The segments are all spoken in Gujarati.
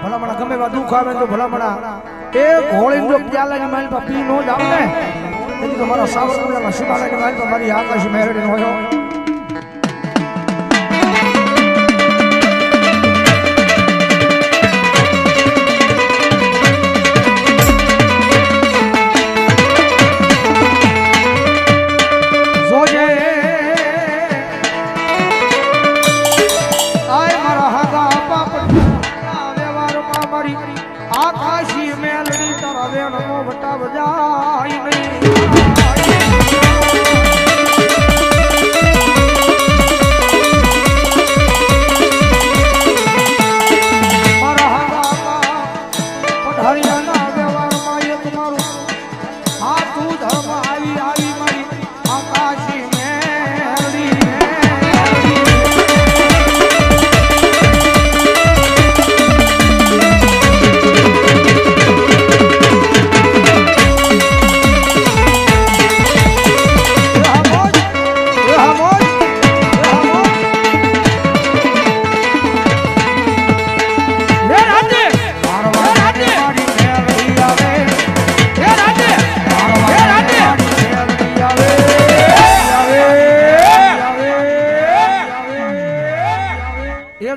ભલામણા ગમે એવા દુઃખ આવે તો ભલામણા એક હોળી જો પ્યાલાની માલ પર પી નો જાવ ને એટલે તો મારા સાવરકુંડલામાં શિવાલાની માલ પર મારી આકાશ મેરડી નો હોય આકાશી મેલડી તારા વેણનો વટા બજાય નહીં મારા હાથા પઢારિયાના વ્યવહારમાં એક મારું હાથું ધર્મ આવી આવી મારી આકાશી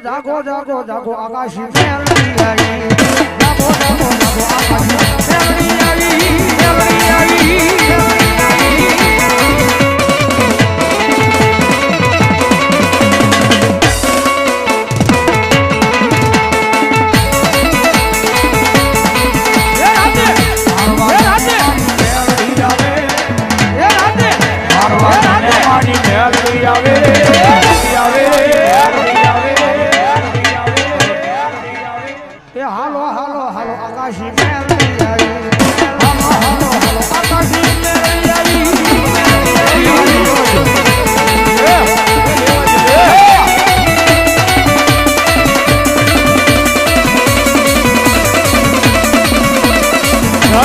જાગો જાગો જાગો આકાશી મેલડી આવી જાગો જાગો જાગો આકાશી મેલડી આવી મેલડી આવી હાલો હાલો હાલો આકાશી મેલડી આવી હાલો હાલો હાલો આકાશી મેલડી આવી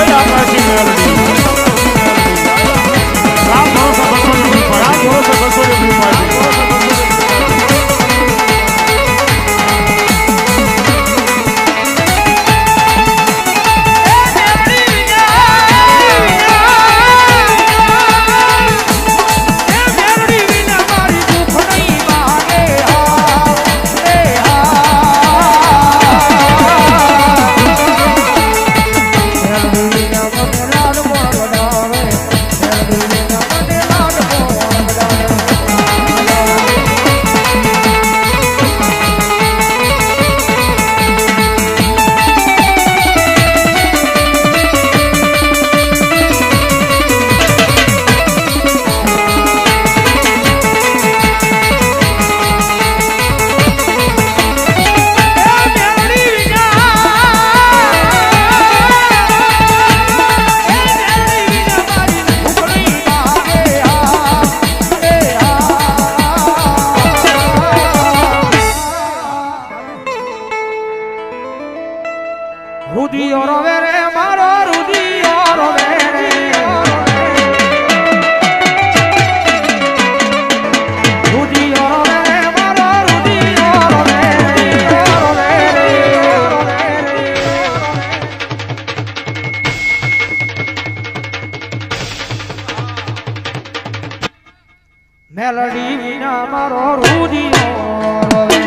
આકાશી મેલડી રામ ભરોસા બસોડી રામ ભરોસા બસોડી रुदियो रोवे रे मारो रुदियो रोवे रे रुदियो रोवे रे मारो रुदियो रोवे रे मेलडी विना मारो रुदियो रोवे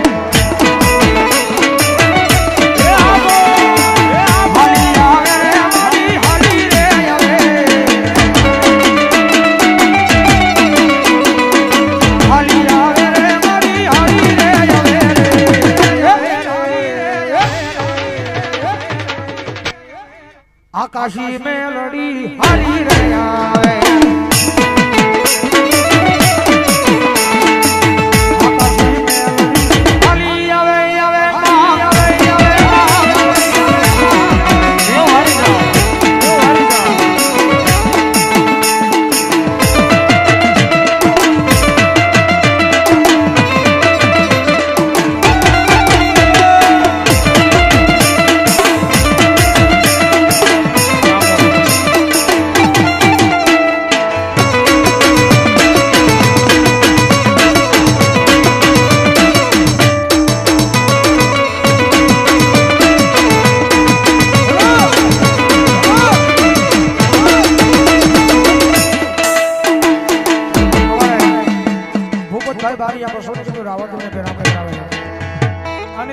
आकाशी मेलडी हरी रे आवे आकाशी मेलडी हरी आवे आवे आवे आवे यो हरी जा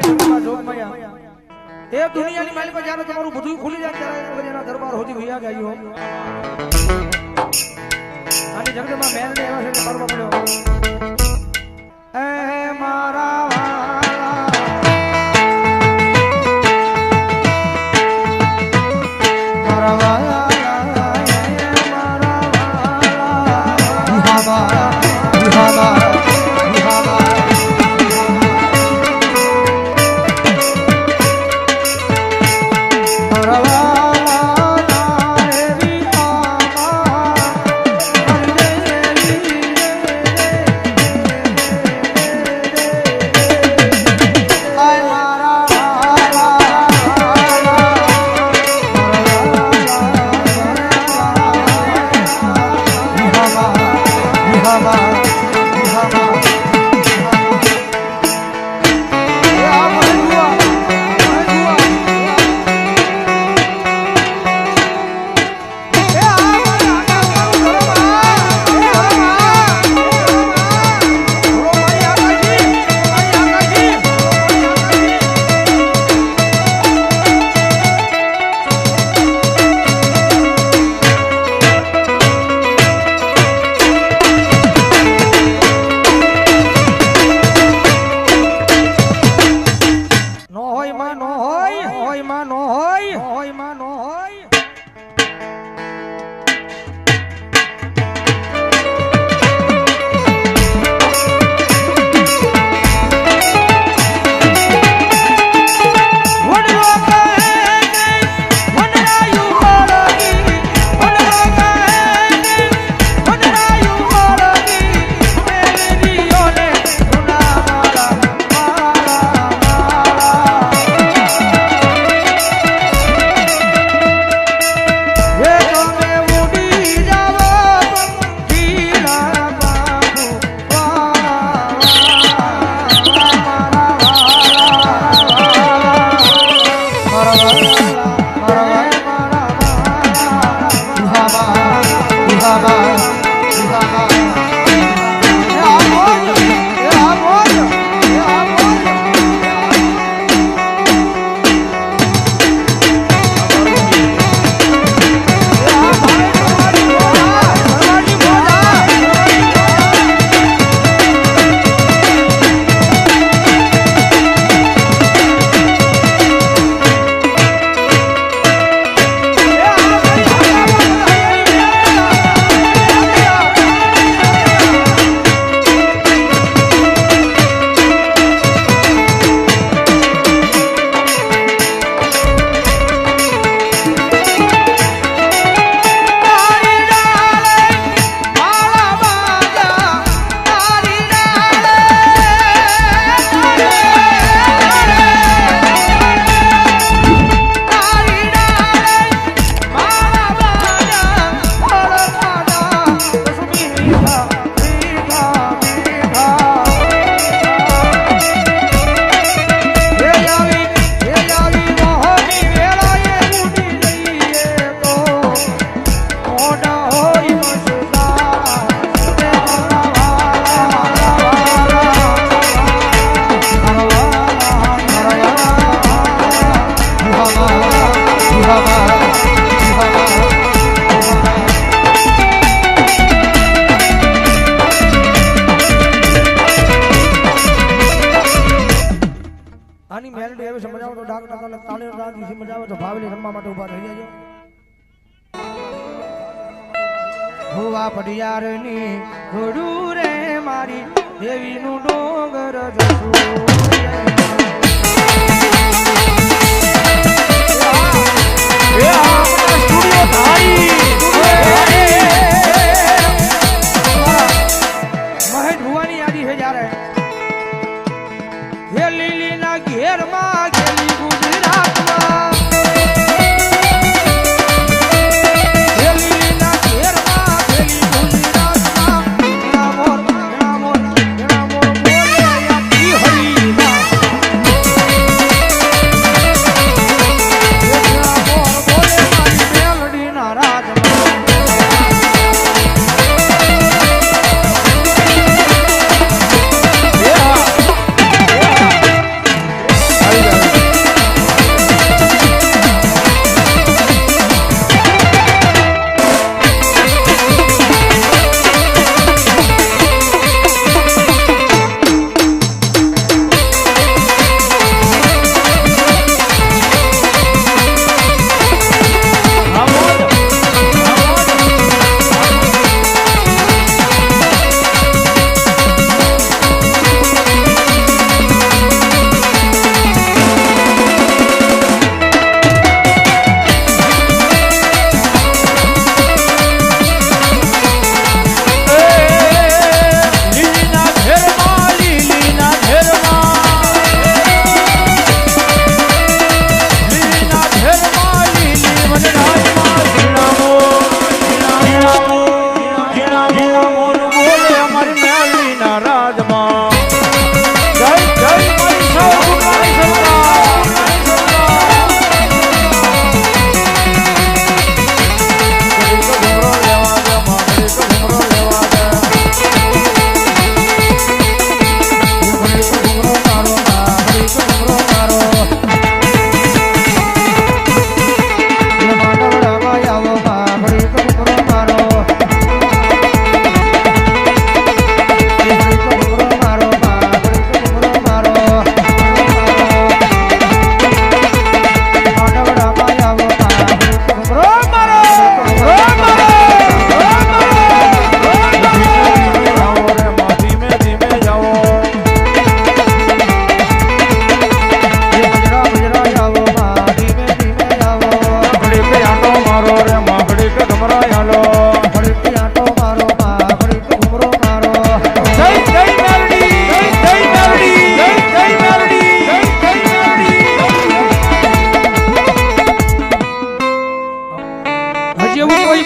દુનિયામાં જોગમાયા એ દુનિયાની માલિક જ્યારે તમારું બધું ખુલી જાય ત્યારે એના દરબાર હોતી ભૈયા ગાયો આની જગતમાં મેરને એવા છે કે મારવા પડ્યો એ મારા ભુવા પડિયારની ઘોડું રે મારી દેવીનું ડોંગર મહેશ ભુવાની યાદી છે જયારે હે લીલી ના ઘેર માં ગેલી ગુજરાતમાં હરી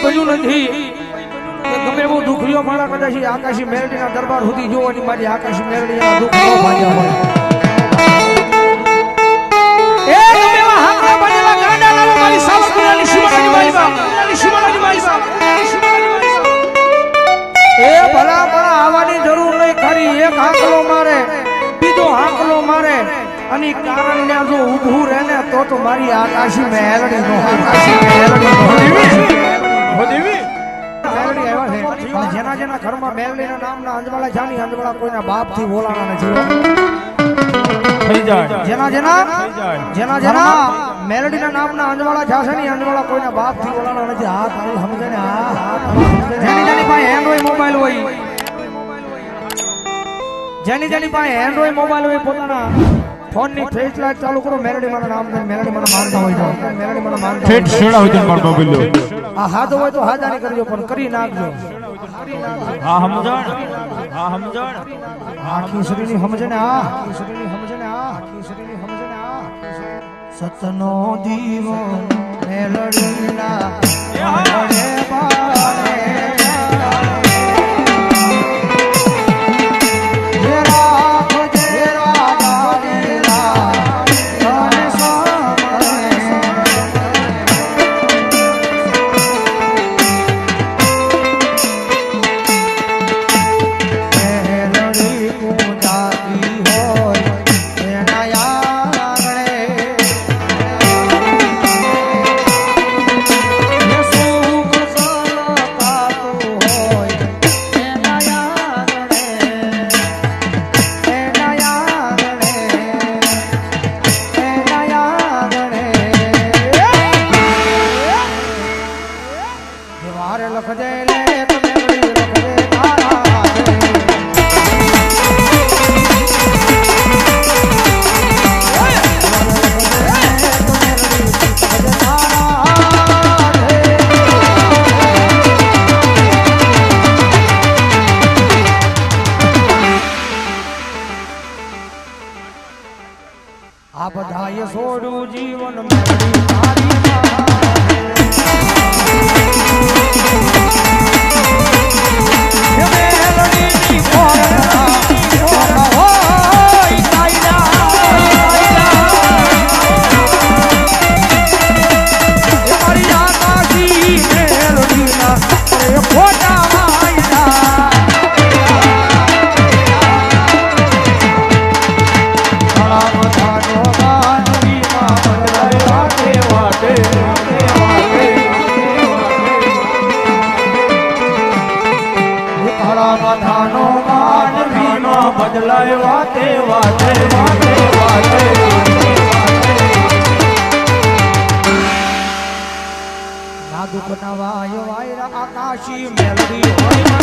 બન્યું નથી કે ગમે એવો દુખરીઓ મારા કદાચ આકાશી મેરડીના દરબાર સુધી જોવાની મારી આકાશી મેરડીના દુખ ન ભાગ્યા હોય એ ગમે એવા હાકરા બનેલા ગાંડા લાવો મારી સાવરકુંડલાની શિવાલાની માઈબા એ ભલા પણ આવવાની જરૂર નહીં ખરી એક હાકલો મારે બીજો હાકલો મારે અને કારણ ને જો ઊભું રહે ને તો મારી આકાશી મેલડી નો જેના જેના ઘરમાં મેલડીના નામના અંજવાળા જાની અંજવાળા કોઈના બાપ થી બોલાણા નથી જેના જેના મેલડીના નામના અંજવાળા જાશે ની અંજવાળા કોઈના બાપ થી બોલાણા નથી હા તારી સમજે ને જેની પાસે એન્ડ્રોઈડ મોબાઈલ હોય જેની પાસે એન્ડ્રોઈડ મોબાઈલ હોય પોતાના ફોન ની ફ્લેશ લાઈટ ચાલુ કરો મેલડી મારું નામ દે મેલડી મને માનતા હોય તો મેલડી મને માનતા ફેટ છેડા હોય તો માર મોબાઈલ લો આ હાથ હોય તો હાજાની કરજો પણ કરી નાખજો હા સમજણ આખી શરીરની સમજે ને આખી શરીરની સમજે ને સતનો દીવો મેલડીના મળે બારે આ બધાએ છોડું જીવન મેળવી તારી બદલાય વાતે વાતે ના દુઃખ ના વાય વાયરા આકાશી મેલડી હોય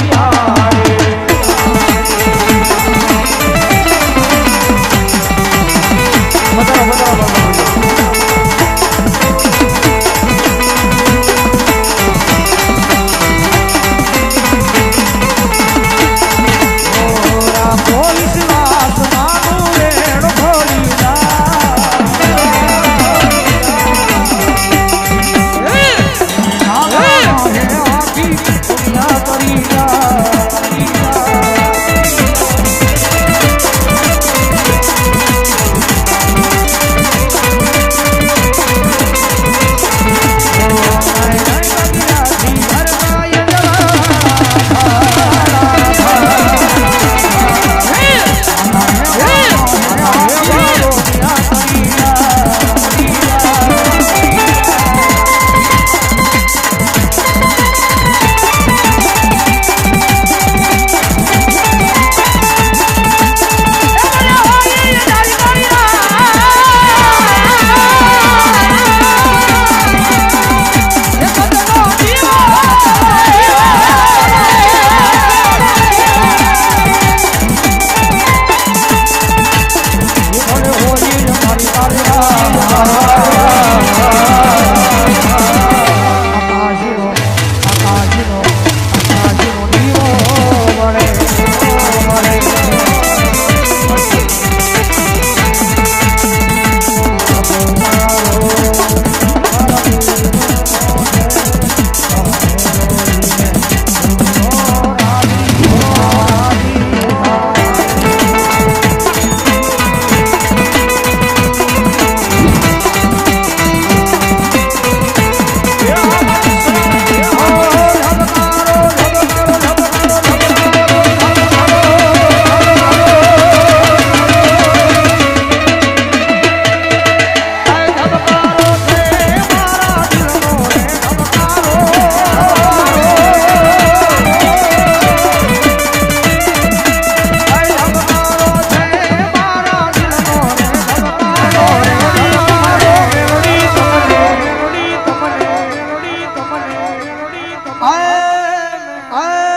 આ